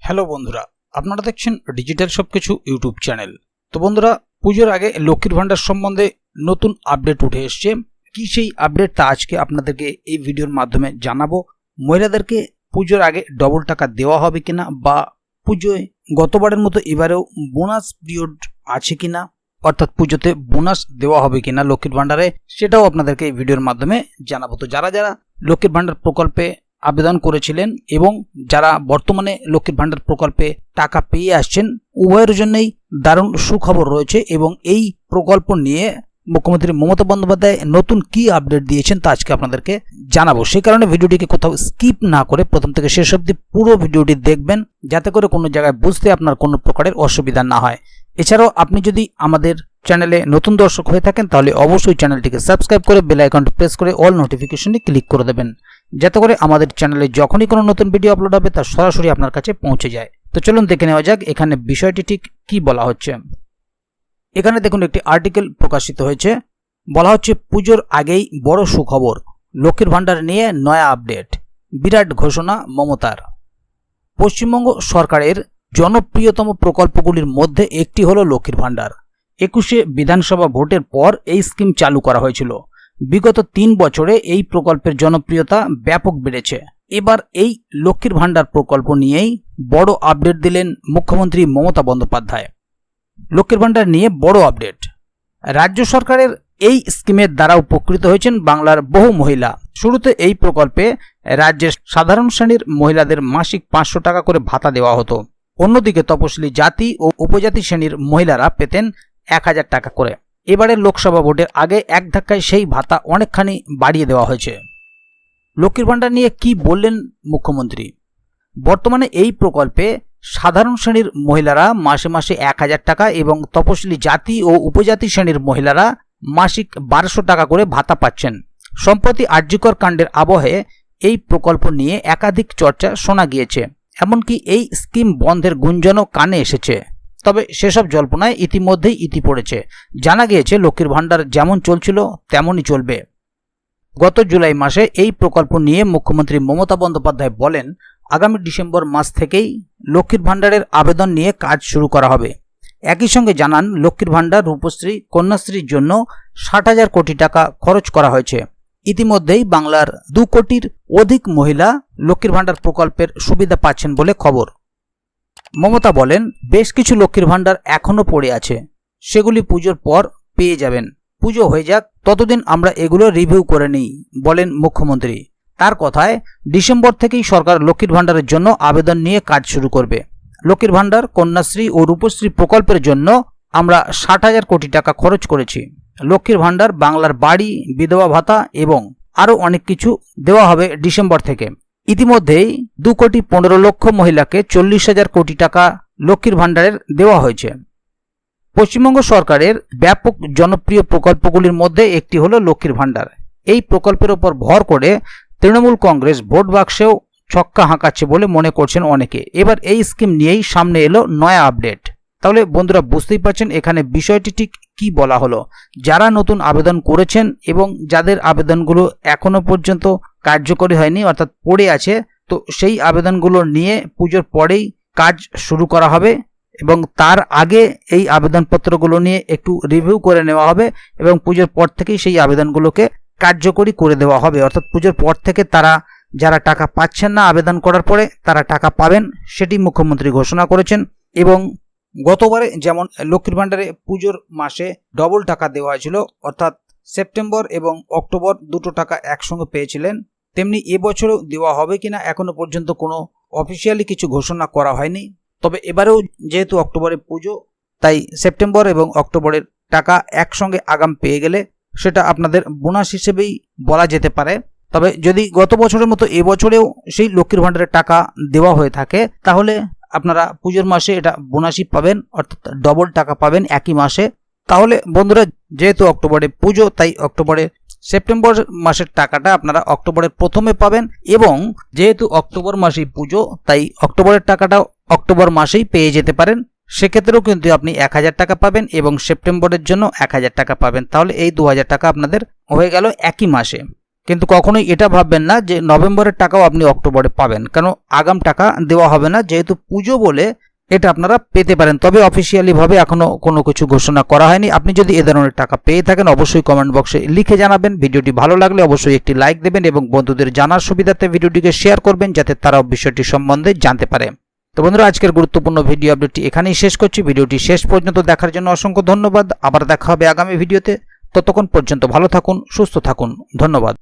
Hello বন্ধুরা, আপনারা দেখছেন ডিজিটাল সবকিছু ইউটিউব চ্যানেল। তো বন্ধুরা, পুজোর আগে লক্ষ্মীর ভান্ডার সম্বন্ধে নতুন আপডেট উঠে এসছে। কি সেই আপডেটটা আজকে আপনাদেরকে এই ভিডিওর মাধ্যমে জানাবো। মহিলাদেরকে পুজোর আগে ডবল টাকা দেওয়া হবে কিনা, বা পুজোয় গতবারের মতো এবারেও বোনাস পিরিয়ড আছে কিনা, অর্থাৎ পুজোতে বোনাস দেওয়া হবে কিনা লক্ষ্মীর ভান্ডারে, সেটাও আপনাদেরকে এই ভিডিওর মাধ্যমে জানাবো। তো যারা যারা লক্ষ্মীর ভান্ডার প্রকল্পে আবেদন করেছিলেন এবং যারা বর্তমানে লক্ষ্মীর ভান্ডার প্রকল্পে টাকা পেয়ে আসছেন, উভয়ের জন্যই দারুণ সুখবর রয়েছে। এবং এই প্রকল্প নিয়ে মুখ্যমন্ত্রী মমতা বন্দ্যোপাধ্যায় নতুন কি আপডেট দিয়েছেন তা আজকে আপনাদেরকে জানাবো। সেই কারণে ভিডিওটিকে কোথাও স্কিপ না করে প্রথম থেকে শেষ অবধি পুরো ভিডিওটি দেখবেন, যাতে করে কোনো জায়গায় বুঝতে আপনার কোনো প্রকারের অসুবিধা না হয়। এছাড়াও আপনি যদি আমাদের চ্যানেলে নতুন দর্শক হয়ে থাকেন, তাহলে অবশ্যই চ্যানেলটিকে সাবস্ক্রাইব করে বেল আইকনটি প্রেস করে অল নোটিফিকেশনে ক্লিক করে দেবেন, যাতে করে আমাদের চ্যানেলে যখনই কোনো নতুন ভিডিও আপলোড হবে তা সরাসরি আপনার কাছে পৌঁছে যায়। তো চলুন দেখে নেওয়া যাক এখানে বিষয়টি ঠিক কি বলা হচ্ছে। এখানে দেখুন, একটি আর্টিকেল প্রকাশিত হয়েছে। বলা হচ্ছে, পুজোর আগেই বড় সুখবর, লক্ষ্মীর ভান্ডার নিয়ে নয়া আপডেট, বিরাট ঘোষণা মমতার। পশ্চিমবঙ্গ সরকারের জনপ্রিয়তম প্রকল্পগুলির মধ্যে একটি হলো লক্ষ্মীর ভান্ডার। 21শে বিধানসভা ভোটের পর এই স্কিম চালু করা হয়েছিল। বিগত 3 বছরে এই প্রকল্পের জনপ্রিয়তা ব্যাপক বেড়েছে। এবার এই লক্ষ্মীর ভান্ডার প্রকল্প নিয়েই বড় আপডেট দিলেন মুখ্যমন্ত্রী মমতা বন্দ্যোপাধ্যায়। লক্ষ্মীর ভান্ডার নিয়ে বড় আপডেট। রাজ্য সরকারের এই স্কিমের দ্বারা উপকৃত হয়েছেন বাংলার বহু মহিলা। শুরুতে এই প্রকল্পে রাজ্যের সাধারণ শ্রেণীর মহিলাদের মাসিক 500 টাকা করে ভাতা দেওয়া হতো। অন্যদিকে তপশিলি জাতি ও উপজাতি শ্রেণীর মহিলারা পেতেন 1000 টাকা করে। এবারের লোকসভা ভোটের আগে এক ধাক্কায় সেই ভাতা অনেকখানি বাড়িয়ে দেওয়া হয়েছে। লক্ষ্মীর ভান্ডার নিয়ে কি বললেন মুখ্যমন্ত্রী? বর্তমানে এই প্রকল্পে সাধারণ শ্রেণীর মহিলারা মাসে মাসে 1000 টাকা এবং তপশিলি জাতি ও উপজাতি শ্রেণীর মহিলারা মাসিক 1200 টাকা করে ভাতা পাচ্ছেন। সম্প্রতি আরজিকর কাণ্ডের আবহে এই প্রকল্প নিয়ে একাধিক চর্চা শোনা গিয়েছে। এমনকি এই স্কিম বন্ধের গুঞ্জনও কানে এসেছে। তবে সেসব জল্পনায় ইতিমধ্যেই ইতি পড়েছে। জানা গিয়েছে, লক্ষ্মীর ভান্ডার যেমন চলছিল তেমনই চলবে। গত জুলাই মাসে এই প্রকল্প নিয়ে মুখ্যমন্ত্রী মমতা বন্দ্যোপাধ্যায় বলেন, আগামী ডিসেম্বর মাস থেকেই লক্ষ্মীর ভান্ডারের আবেদন নিয়ে কাজ শুরু করা হবে। একই সঙ্গে জানান, লক্ষ্মীর ভান্ডার, রূপশ্রী, কন্যাশ্রীর জন্য 60,000 কোটি টাকা খরচ করা হয়েছে। ইতিমধ্যেই বাংলার 2 কোটির অধিক মহিলা লক্ষ্মীর ভান্ডার প্রকল্পের সুবিধা পাচ্ছেন বলে খবর। মমতা বলেন, বেশ কিছু লক্ষ্মীর ভান্ডার এখনও পড়ে আছে, সেগুলি পুজোর পর পেয়ে যাবেন। পুজো হয়ে যাক, ততদিন আমরা এগুলো রিভিউ করে নিই, বলেন মুখ্যমন্ত্রী। তার কথায়, ডিসেম্বর থেকেই সরকার লক্ষ্মীর ভান্ডারের জন্য আবেদন নিয়ে কাজ শুরু করবে। লক্ষ্মীর ভান্ডার, কন্যাশ্রী ও রূপশ্রী প্রকল্পের জন্য আমরা 60,000 কোটি টাকা খরচ করেছি। লক্ষ্মীর ভান্ডার, বাংলার বাড়ি, বিধবা ভাতা এবং আরও অনেক কিছু দেওয়া হবে ডিসেম্বর থেকে। ইতিমধ্যেই 2 কোটি 15 লক্ষ মহিলাকে 40,000 কোটি টাকা লক্ষ্মীর ভান্ডারের দেওয়া হয়েছে। পশ্চিমবঙ্গ সরকারের ব্যাপক জনপ্রিয় প্রকল্পগুলির মধ্যে একটি হলো লক্ষ্মীর ভান্ডার। এই প্রকল্পের ওপর ভর করে তৃণমূল কংগ্রেস ভোট বাক্সেও ছক্কা হাঁকাচ্ছে বলে মনে করছেন অনেকে। এবার এই স্কিম নিয়েই সামনে এলো নয়া আপডেট। তাহলে বন্ধুরা, বুঝতেই পারছেন এখানে বিষয়টি ঠিক কি বলা হলো। যারা নতুন আবেদন করেছেন এবং যাদের আবেদনগুলো এখনো পর্যন্ত কার্যকরী হয়নি, অর্থাৎ পড়ে আছে, তো সেই আবেদনগুলো নিয়ে পুজোর পরেই কাজ শুরু করা হবে এবং তার আগে এই আবেদনপত্রগুলো নিয়ে একটু রিভিউ করে নেওয়া হবে এবং পুজোর পর থেকেই সেই আবেদনগুলোকে কার্যকরী করে দেওয়া হবে। অর্থাৎ পুজোর পর থেকে তারা যারা টাকা পাচ্ছেন না আবেদন করার পরে, তারা টাকা পাবেন, সেটি মুখ্যমন্ত্রী ঘোষণা করেছেন। এবং গতবারে যেমন লক্ষ্মীর ভান্ডারে পুজোর মাসে ডবল টাকা দেওয়া হয়েছিল, অর্থাৎ সেপ্টেম্বর এবং অক্টোবর দুটো টাকা একসঙ্গে পেয়েছিলেন, তেমনি এবছরও দেওয়া হবে কিনা এখনো পর্যন্ত কোনো অফিসিয়ালি কিছু ঘোষণা করা হয়নি। তবে এবারেও যেহেতু অক্টোবরে পুজো, তাই সেপ্টেম্বর এবং অক্টোবরের টাকা একসঙ্গে আগাম পেয়ে গেলে সেটা আপনাদের বোনাস হিসেবেই বলা যেতে পারে। তবে যদি গত বছরের মতো এবছরেও সেই লক্ষ্মীর ভান্ডারের টাকা দেওয়া হয়ে থাকে, তাহলে আপনারা পুজোর মাসে এটা বোনাসই পাবেন, অর্থাৎ ডবল টাকা পাবেন একই মাসে। তাহলে বন্ধুরা, যেহেতু অক্টোবরে পুজো, তাই সেপ্টেম্বর মাসের টাকাটা আপনারা অক্টোবরের প্রথমে পাবেন, এবং যেহেতু অক্টোবর মাসেই পুজো, তাই অক্টোবরের টাকাটা অক্টোবর মাসেই পেয়ে যেতে পারেন। সেক্ষেত্রেও কিন্তু আপনি 1000 টাকা পাবেন এবং সেপ্টেম্বরের জন্য 1000 টাকা পাবেন। তাহলে এই 2000 টাকা আপনাদের হয়ে গেল একই মাসে। কিন্তু কখনোই এটা ভাববেন না যে নভেম্বরের টাকাও আপনি অক্টোবরে পাবেন, কারণ আগাম টাকা দেওয়া হবে না, যেহেতু পুজো বলে এটা আপনারা পেতে পারেন, তবে অফিসিয়ালি ভাবে এখনো কোনো কিছু ঘোষণা করা হয়নি। আপনি যদি এ ধরনের টাকা পেয়ে থাকেন অবশ্যই কমেন্ট বক্সে লিখে জানাবেন। ভিডিওটি ভালো লাগলে অবশ্যই একটি লাইক দেবেন এবং বন্ধুদের জানার সুবিধার্থে ভিডিওটিকে শেয়ার করবেন, যাতে তারাও বিষয়টি সম্বন্ধে জানতে পারে। তো বন্ধুরা, আজকের গুরুত্বপূর্ণ ভিডিও আপডেটটি এখানেই শেষ করছি। ভিডিওটি শেষ পর্যন্ত দেখার জন্য অসংখ্য ধন্যবাদ। আবার দেখা হবে আগামী ভিডিওতে। ততক্ষণ পর্যন্ত ভালো থাকুন, সুস্থ থাকুন। ধন্যবাদ।